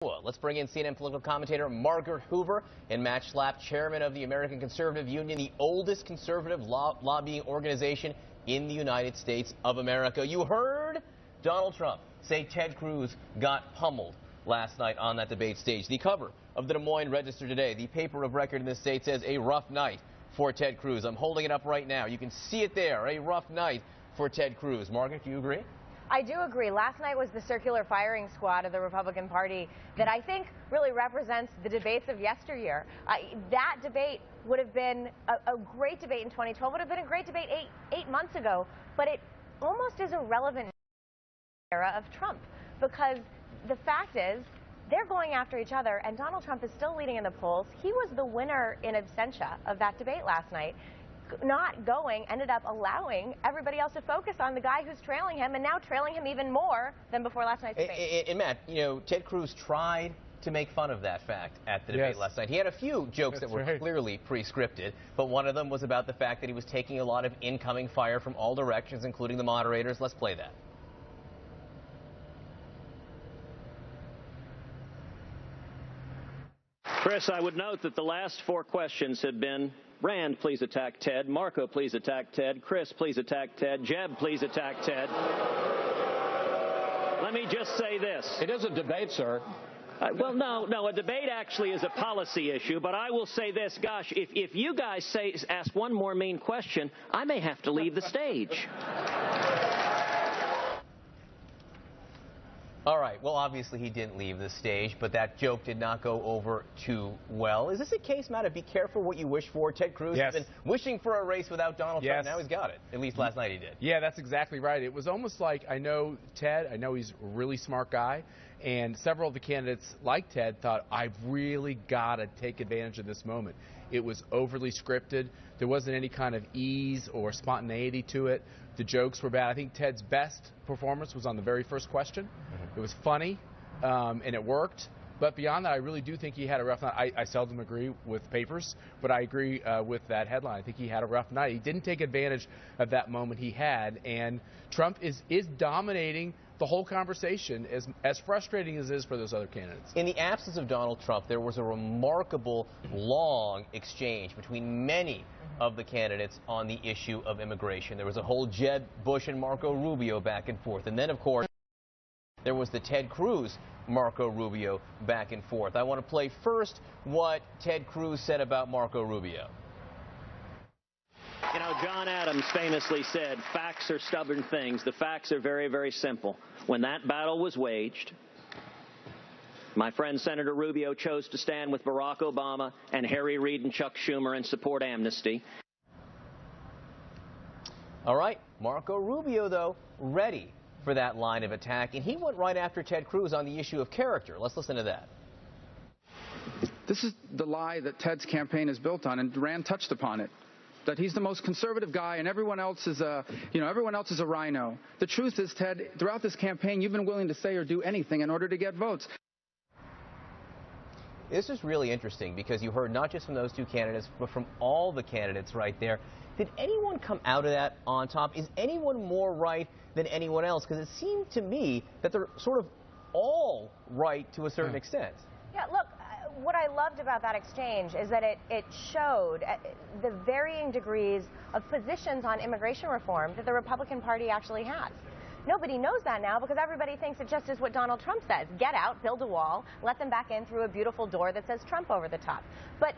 Well, let's bring in CNN political commentator Margaret Hoover and Matt Schlapp, chairman of the American Conservative Union, the oldest conservative lobbying organization in the United States of America. You heard Donald Trump say Ted Cruz got pummeled last night on that debate stage. The cover of the Des Moines Register today, the paper of record in the state, says a rough night for Ted Cruz. I'm holding it up right now. You can see it there, a rough night for Ted Cruz. Margaret, do you agree? I do agree. Last night was the circular firing squad of the Republican Party that I think really represents the debates of yesteryear. That debate would have been a great debate in 2012, would have been a great debate eight months ago, but it almost is irrelevant in the era of Trump, because the fact is they're going after each other, and Donald Trump is still leading in the polls. He was the winner in absentia of that debate last night. Not going ended up allowing everybody else to focus on the guy who's trailing him, and now trailing him even more than before last night's debate. And Matt, you know, Ted Cruz tried to make fun of that fact at the debate last night. He had a few jokes that were clearly pre-scripted, but one of them was about the fact that he was taking a lot of incoming fire from all directions, including the moderators. Let's play that. Chris, I would note that the last 4 questions have been: Rand, please attack Ted. Marco, please attack Ted. Chris, please attack Ted. Jeb, please attack Ted. Let me just say this. It is a debate, sir. Well, no, a debate actually is a policy issue, but I will say this. Gosh, if you guys ask one more mean question, I may have to leave the stage. All right, well, obviously he didn't leave the stage, but that joke did not go over too well. Is this a case, Matt, of be careful what you wish for? Ted Cruz has been wishing for a race without Donald Trump. Now he's got it. At least last night he did. Yeah, that's exactly right. It was almost like, I know Ted, I know he's a really smart guy, and several of the candidates like Ted thought, I've really got to take advantage of this moment. It was overly scripted. There wasn't any kind of ease or spontaneity to it. The jokes were bad. I think Ted's best performance was on the very first question. It was funny, and it worked. But beyond that, I really do think he had a rough night. I seldom agree with papers, but I agree with that headline. I think he had a rough night. He didn't take advantage of that moment he had, and Trump is dominating the whole conversation, as frustrating as it is for those other candidates. In the absence of Donald Trump, there was a remarkable long exchange between many of the candidates on the issue of immigration. There was a whole Jeb Bush and Marco Rubio back and forth. And then, of course, there was the Ted Cruz, Marco Rubio back and forth. I want to play first what Ted Cruz said about Marco Rubio. You know, John Adams famously said, facts are stubborn things. The facts are very, very simple. When that battle was waged, my friend Senator Rubio chose to stand with Barack Obama and Harry Reid and Chuck Schumer and support amnesty. All right, Marco Rubio, though, ready for that line of attack, and he went right after Ted Cruz on the issue of character. Let's listen to that. This is the lie that Ted's campaign is built on, and Rand touched upon it. That he's the most conservative guy and everyone else is a rhino. The truth is, Ted, throughout this campaign, you've been willing to say or do anything in order to get votes. This is really interesting because you heard not just from those two candidates, but from all the candidates right there. Did anyone come out of that on top? Is anyone more right than anyone else? Because it seemed to me that they're sort of all right to a certain extent. Yeah, look, what I loved about that exchange is that it showed the varying degrees of positions on immigration reform that the Republican Party actually has. Nobody knows that now because everybody thinks it just is what Donald Trump says. Get out, build a wall, let them back in through a beautiful door that says Trump over the top. But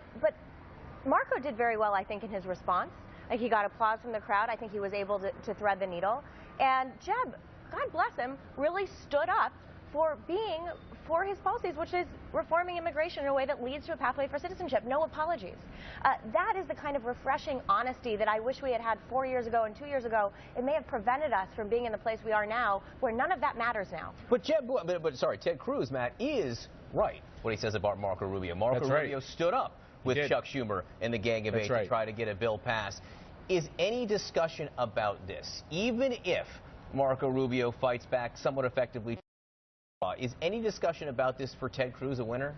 Marco did very well, I think, in his response. Like, he got applause from the crowd. I think he was able to thread the needle. And Jeb, God bless him, really stood up for his policies, which is reforming immigration in a way that leads to a pathway for citizenship. No apologies. That is the kind of refreshing honesty that I wish we had had 4 years ago and 2 years ago. It may have prevented us from being in the place we are now, where none of that matters now. But Ted Cruz, Matt, is right what he says about Marco Rubio. Marco Rubio stood up with Chuck Schumer and the Gang of Eight to try to get a bill passed. Is any discussion about this, even if Marco Rubio fights back somewhat effectively, is any discussion about this for Ted Cruz a winner?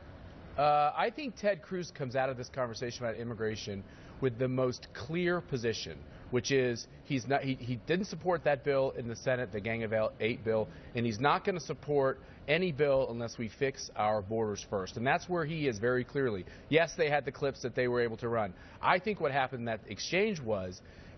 I think Ted Cruz comes out of this conversation about immigration with the most clear position, which is he didn't support that bill in the Senate, the Gang of Eight bill, and he's not going to support any bill unless we fix our borders first. And that's where he is very clearly. Yes, they had the clips that they were able to run. I think what happened in that exchange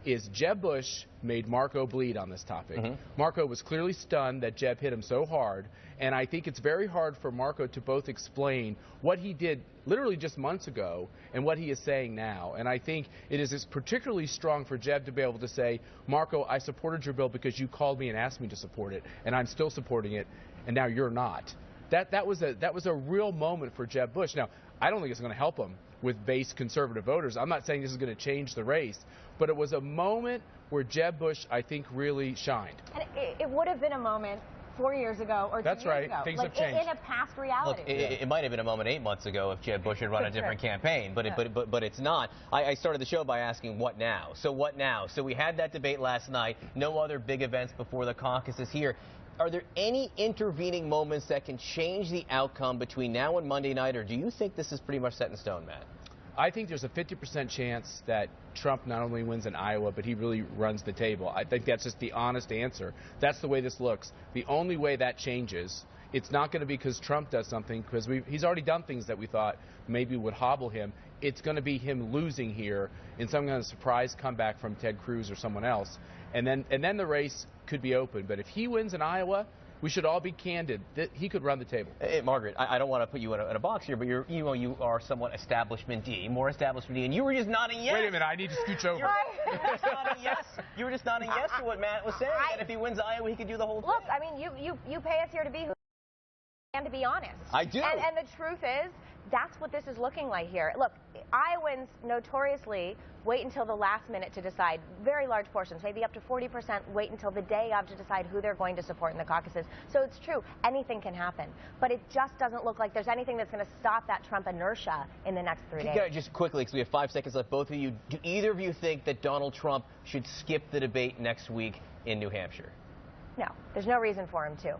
is Jeb Bush made Marco bleed on this topic. Marco was clearly stunned that Jeb hit him so hard, and I think it's very hard for Marco to both explain what he did literally just months ago and what he is saying now. And I think it is particularly strong for Jeb to be able to say, Marco, I supported your bill because you called me and asked me to support it, and I'm still supporting it, and now you're not. That was a real moment for Jeb Bush. Now, I don't think it's going to help him with base conservative voters. I'm not saying this is going to change the race, but it was a moment where Jeb Bush, I think, really shined. And it would have been a moment 4 years ago or 2 years right. ago. Things like have changed. In a past reality. Look, it might have been a moment 8 months ago if Jeb Bush had run a different campaign, but it's not. I started the show by asking, what now? So what now? So we had that debate last night. No other big events before the caucuses here. Are there any intervening moments that can change the outcome between now and Monday night, or do you think this is pretty much set in stone, Matt? I think there's a 50% chance that Trump not only wins in Iowa, but he really runs the table. I think that's just the honest answer. That's the way this looks. The only way that changes, it's not going to be because Trump does something, because he's already done things that we thought maybe would hobble him. It's going to be him losing here in some kind of surprise comeback from Ted Cruz or someone else. And then the race could be open. But if he wins in Iowa, we should all be candid that he could run the table. Hey, Margaret, I don't want to put you in a box here, but you are somewhat establishment-y, more establishment-y, and you were just nodding yes. Wait a minute, I need to scooch over. You were just nodding yes. You were just nodding yes to what Matt was saying, that if he wins Iowa, he could do the whole thing. Look, I mean, you pay us here to be who and to be honest. I do. And the truth is, that's what this is looking like here. Look, Iowans notoriously wait until the last minute to decide. Very large portions, maybe up to 40%, wait until the day of to decide who they're going to support in the caucuses. So it's true, anything can happen. But it just doesn't look like there's anything that's going to stop that Trump inertia in the next 3 days. Just quickly, because we have 5 seconds left, both of you, do either of you think that Donald Trump should skip the debate next week in New Hampshire? No, there's no reason for him to.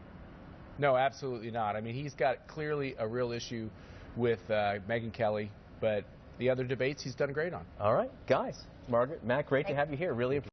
No, absolutely not. I mean, he's got clearly a real issue with Megyn Kelly, but the other debates he's done great on. All right, guys. Margaret, Matt, great to have you here. Really appreciate it.